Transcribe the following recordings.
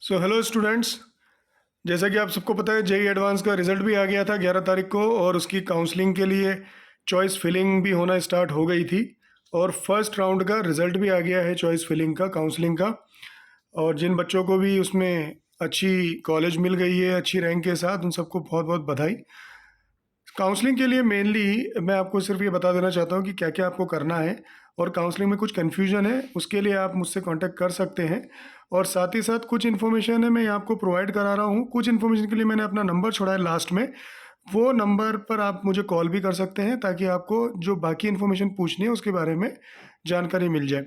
Hello students. जैसा कि आप सबको पता है, जेई एडवांस का रिजल्ट भी आ गया था 11 तारीख को, और उसकी काउंसलिंग के लिए चॉइस फिलिंग भी होना स्टार्ट हो गई थी। और फर्स्ट राउंड का रिजल्ट भी आ गया है चॉइस फिलिंग का, काउंसलिंग का। और जिन बच्चों को भी उसमें अच्छी कॉलेज मिल गई है अच्छी रैंक के साथ, उन सबको बहुत बहुत बधाई। काउंसलिंग के लिए मेनली मैं आपको सिर्फ ये बता देना चाहता हूँ कि क्या क्या आपको करना है। और काउंसलिंग में कुछ कन्फ्यूजन है, उसके लिए आप मुझसे कांटेक्ट कर सकते हैं। और साथ ही साथ कुछ इन्फॉर्मेशन है मैं यहाँ आपको प्रोवाइड करा रहा हूँ। कुछ इन्फॉर्मेशन के लिए मैंने अपना नंबर छोड़ा है लास्ट में, वो नंबर पर आप मुझे कॉल भी कर सकते हैं, ताकि आपको जो बाकी इन्फॉर्मेशन पूछनी है उसके बारे में जानकारी मिल जाए।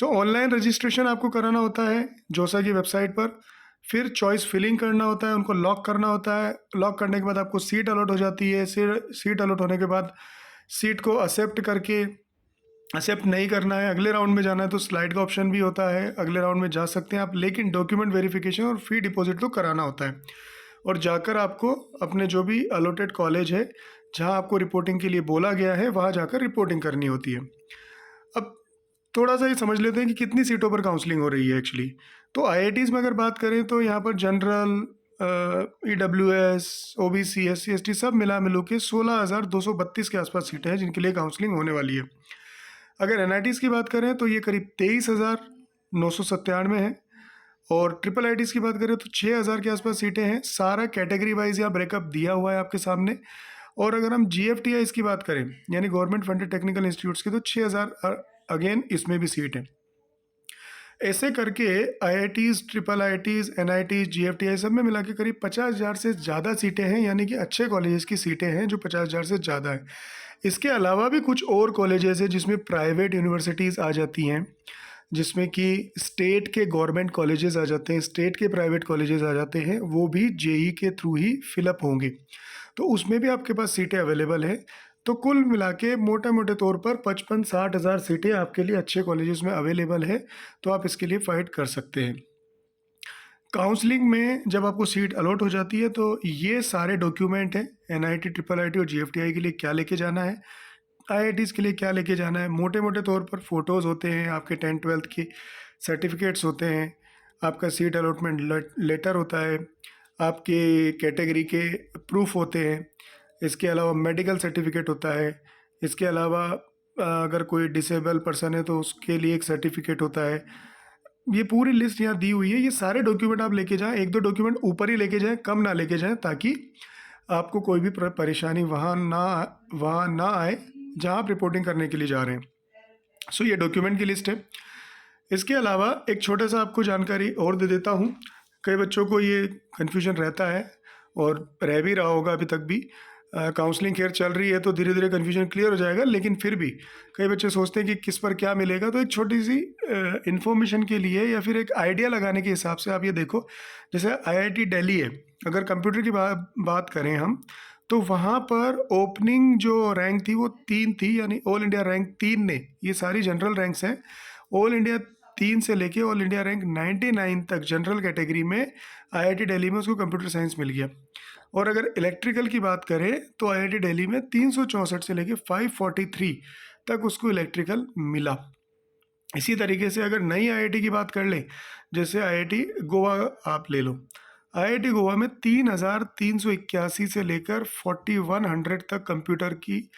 ऑनलाइन रजिस्ट्रेशन आपको कराना होता है जोसा की वेबसाइट पर। फिर चॉइस फिलिंग करना होता है, उनको लॉक करना होता है। लॉक करने के बाद आपको सीट अलॉट हो जाती है। सीट अलॉट होने के बाद सीट को एक्सेप्ट करके, एक्सेप्ट नहीं करना है, अगले राउंड में जाना है तो स्लाइड का ऑप्शन भी होता है, अगले राउंड में जा सकते हैं आप। लेकिन डॉक्यूमेंट वेरिफिकेशन और फी डिपॉजिट तो कराना होता है। और जाकर आपको अपने जो भी अलॉटेड कॉलेज है, जहां आपको रिपोर्टिंग के लिए बोला गया है, वहां जाकर रिपोर्टिंग करनी होती है। अब थोड़ा सा ये समझ लेते हैं कि कितनी सीटों पर काउंसलिंग हो रही है एक्चुअली। तो आईआईटीज़ में अगर बात करें तो यहाँ पर general, EWS, OBC, SC, ST सब मिला मिलू के 16,232 के आसपास सीटें हैं जिनके लिए काउंसलिंग होने वाली है। अगर एनआईटीज़ की बात करें तो ये करीब 23,997 है। और ट्रिपल आईटीज़ की बात करें तो 6,000 के आसपास सीटें हैं। सारा कैटेगरी वाइज यहाँ ब्रेकअप दिया हुआ है आपके सामने। और अगर हम जीएफटीआईज़ की बात करें, यानी गवर्नमेंट फंडेड टेक्निकल इंस्टीट्यूट्स की, तो 6,000 अगेन इसमें भी सीट है। ऐसे करके IITs, triple IITs, NITs, GFTI सब में मिला के करीब 50,000 से ज़्यादा सीटें हैं, यानी कि अच्छे कॉलेजेस की सीटें हैं जो 50,000 से ज़्यादा है। इसके अलावा भी कुछ और कॉलेजेस हैं जिसमें प्राइवेट यूनिवर्सिटीज़ आ जाती हैं, जिसमें कि स्टेट के गवर्नमेंट कॉलेजेस आ जाते हैं, स्टेट के प्राइवेट कॉलेजेस आ जाते हैं, वो भी जेई के थ्रू ही फिलअप होंगे। तो उसमें भी आपके पास सीटें अवेलेबल हैं। तो कुल मिला के मोटे मोटे तौर पर 55-60 हज़ार सीटें आपके लिए अच्छे कॉलेजेस में अवेलेबल है। तो आप इसके लिए फ़ाइट कर सकते हैं। काउंसलिंग में जब आपको सीट अलॉट हो जाती है तो ये सारे डॉक्यूमेंट हैं, एनआईटी, ट्रिपल आईटी और जीएफटीआई के लिए क्या लेके जाना है, आईआईटीज़ के लिए क्या लेके जाना है। मोटे मोटे तौर पर फ़ोटोज़ होते हैं, आपके 10th-12th के सर्टिफिकेट्स होते हैं, आपका सीट अलॉटमेंट लेटर होता है, आपके कैटेगरी के प्रूफ होते हैं। इसके अलावा मेडिकल सर्टिफिकेट होता है। इसके अलावा अगर कोई डिसेबल पर्सन है तो उसके लिए एक सर्टिफिकेट होता है। ये पूरी लिस्ट यहाँ दी हुई है। ये सारे डॉक्यूमेंट आप लेके जाएं, एक दो डॉक्यूमेंट ऊपर ही लेके जाएं, कम ना लेके जाएं, ताकि आपको कोई भी परेशानी वहाँ ना आए जहाँ आप रिपोर्टिंग करने के लिए जा रहे हैं। ये डॉक्यूमेंट की लिस्ट है। इसके अलावा एक छोटा सा आपको जानकारी और दे देता हूँ। कई बच्चों को ये कन्फ्यूजन रहता है और रह भी रहा होगा अभी तक भी। काउंसलिंग खैर चल रही है तो धीरे धीरे कन्फ्यूजन क्लियर हो जाएगा, लेकिन फिर भी कई बच्चे सोचते हैं कि किस पर क्या मिलेगा। तो एक छोटी सी इन्फॉर्मेशन के लिए या फिर एक आइडिया लगाने के हिसाब से आप ये देखो, जैसे आईआईटी दिल्ली है, अगर कंप्यूटर की बात करें हम, तो वहाँ पर ओपनिंग जो रैंक थी वो 3 थी, यानी ऑल इंडिया रैंक 3 ने, ये सारी जनरल रैंक्स हैं, ऑल इंडिया 3 से लेके ऑल इंडिया रैंक 99 तक जनरल कैटेगरी में आईआईटी दिल्ली में उसको कंप्यूटर साइंस मिल गया। और अगर इलेक्ट्रिकल की बात करें तो आईआईटी दिल्ली में 364 से लेके 543 तक उसको इलेक्ट्रिकल मिला। इसी तरीके से अगर नई आईआईटी की बात कर लें, जैसे आईआईटी गोवा आप ले लो, आईआईटी गोवा में 3,381 से लेकर 4,100 तक कंप्यूटर की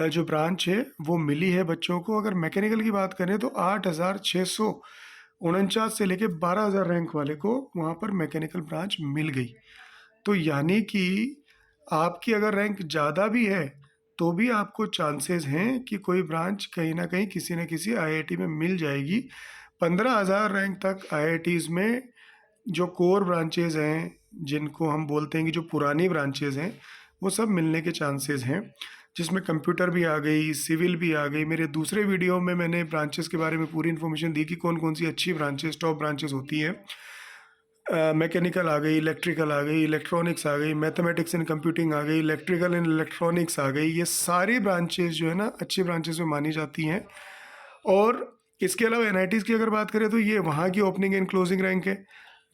जो ब्रांच है वो मिली है बच्चों को। अगर मैकेनिकल की बात करें तो 8,649 से लेकर 12,000 रैंक वाले को वहाँ पर मैकेनिकल ब्रांच मिल गई। तो यानी कि आपकी अगर रैंक ज़्यादा भी है तो भी आपको चांसेस हैं कि कोई ब्रांच कहीं ना कहीं किसी न किसी आईआईटी में मिल जाएगी। 15,000 रैंक तक आईआईटीज़ में जो कोर ब्रांचेज हैं, जिनको हम बोलते हैं कि जो पुरानी ब्रांचेज हैं, वो सब मिलने के चांसेस हैं, जिसमें कंप्यूटर भी आ गई, सिविल भी आ गई। मेरे दूसरे वीडियो में मैंने ब्रांचेस के बारे में पूरी इन्फॉर्मेशन दी कि कौन कौन सी अच्छी ब्रांचेस, टॉप ब्रांचेस होती हैं। मैकेनिकल आ गई, इलेक्ट्रिकल आ गई, इलेक्ट्रॉनिक्स आ गई, मैथमेटिक्स एंड कंप्यूटिंग आ गई, इलेक्ट्रिकल एंड इलेक्ट्रॉनिक्स आ गई। ये सारी ब्रांचेस जो है ना अच्छी ब्रांचेस में मानी जाती हैं। और इसके अलावा एनआईटीज़ की अगर बात करें तो ये वहाँ की ओपनिंग एंड क्लोजिंग रैंक है।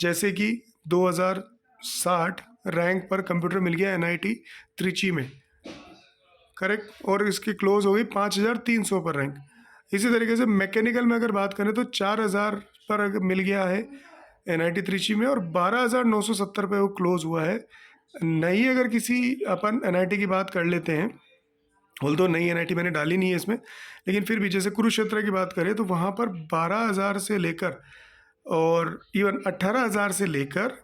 जैसे कि 2060 रैंक पर कंप्यूटर मिल गया एनआईटी त्रिची में, करेक्ट, और इसकी क्लोज हो गई 5,300 पर रैंक। इसी तरीके से मैकेनिकल में अगर बात करें तो 4,000 पर अगर मिल गया है NIT त्रिची में, और 12,970 रुपये वो क्लोज हुआ है। नई अगर किसी अपन NIT की बात कर लेते हैं, तो नई NIT मैंने डाली नहीं है इसमें, लेकिन फिर भी जैसे कुरुक्षेत्र की बात करें तो वहाँ पर 12,000 से लेकर और इवन 18,000 से लेकर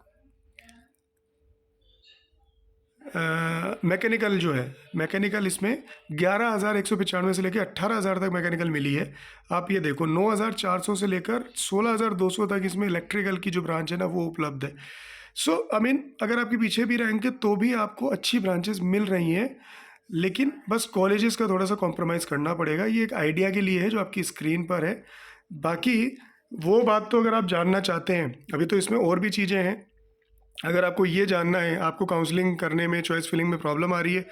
मैकेनिकल जो है, मैकेनिकल इसमें 11,195 से लेकर 18,000 तक मैकेनिकल मिली है। आप ये देखो 9,400 से लेकर 16,200 तक इसमें इलेक्ट्रिकल की जो ब्रांच है ना वो उपलब्ध है। सो आई मीन अगर आपके पीछे भी रैंक है तो भी आपको अच्छी ब्रांचेस मिल रही हैं, लेकिन बस कॉलेजेस का थोड़ा सा कॉम्प्रोमाइज़ करना पड़ेगा। ये एक आइडिया के लिए है जो आपकी स्क्रीन पर है। बाकी वो बात तो अगर आप जानना चाहते हैं, अभी तो इसमें और भी चीज़ें हैं। अगर आपको ये जानना है, आपको काउंसलिंग करने में, चॉइस फिलिंग में प्रॉब्लम आ रही है,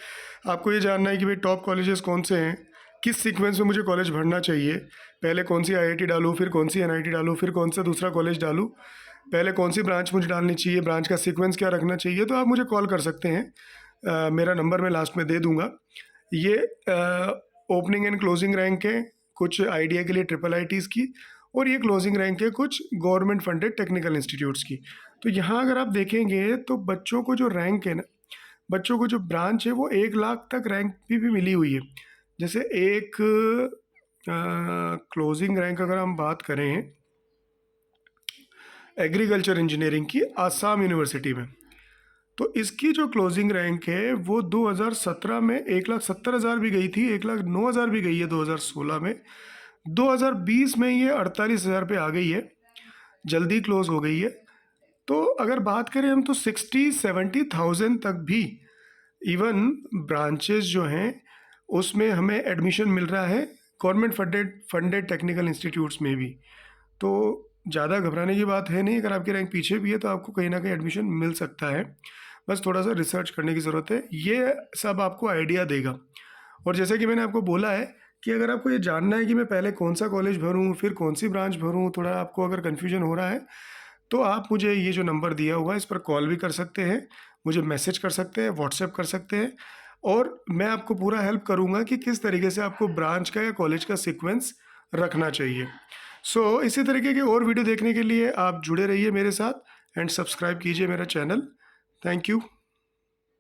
आपको ये जानना है कि भाई टॉप कॉलेजेस कौन से हैं, किस सीक्वेंस में मुझे कॉलेज भरना चाहिए, पहले कौन सी IIT डालूँ, फिर कौन सी NIT डालूँ, फिर कौन सा दूसरा कॉलेज डालूँ, पहले कौन सी ब्रांच मुझे डालनी चाहिए, ब्रांच का सीक्वेंस क्या रखना चाहिए, तो आप मुझे कॉल कर सकते हैं। मेरा नंबर मैं लास्ट में दे दूँगा। ये ओपनिंग एंड क्लोजिंग रैंक है कुछ आइडिया के लिए IIITs की, और ये क्लोजिंग रैंक है कुछ गवर्नमेंट फंडेड टेक्निकल इंस्टीट्यूट्स की। तो यहाँ अगर आप देखेंगे तो बच्चों को जो रैंक है ना, बच्चों को जो ब्रांच है वो 1 लाख तक रैंक भी मिली हुई है। जैसे एक क्लोजिंग रैंक अगर हम बात करें एग्रीकल्चर इंजीनियरिंग की आसाम यूनिवर्सिटी में, तो इसकी जो क्लोजिंग रैंक है वो 2017 में 1,70,000 भी गई थी, 1,09,000 भी गई है 2016 में। 2020 में ये 48,000 पे आ गई है, जल्दी क्लोज हो गई है। तो अगर बात करें हम तो 60-70,000 तक भी इवन ब्रांचेस जो हैं उसमें हमें एडमिशन मिल रहा है गवर्नमेंट फंडेड टेक्निकल इंस्टीट्यूट्स में भी। तो ज़्यादा घबराने की बात है नहीं, अगर आपकी रैंक पीछे भी है तो आपको कहीं ना कहीं एडमिशन मिल सकता है, बस थोड़ा सा रिसर्च करने की ज़रूरत है। ये सब आपको आइडिया देगा। और जैसे कि मैंने आपको बोला है कि अगर आपको ये जानना है कि मैं पहले कौन सा कॉलेज भरूँ, फिर कौन सी ब्रांच भरूँ, थोड़ा आपको अगर कन्फ्यूजन हो रहा है तो आप मुझे ये जो नंबर दिया हुआ है इस पर कॉल भी कर सकते हैं, मुझे मैसेज कर सकते हैं, व्हाट्सएप कर सकते हैं, और मैं आपको पूरा हेल्प करूँगा कि किस तरीके से आपको ब्रांच का या कॉलेज का सीक्वेंस रखना चाहिए। सो इसी तरीके के और वीडियो देखने के लिए आप जुड़े रहिए मेरे साथ एंड सब्सक्राइब कीजिए मेरा चैनल। Thank you.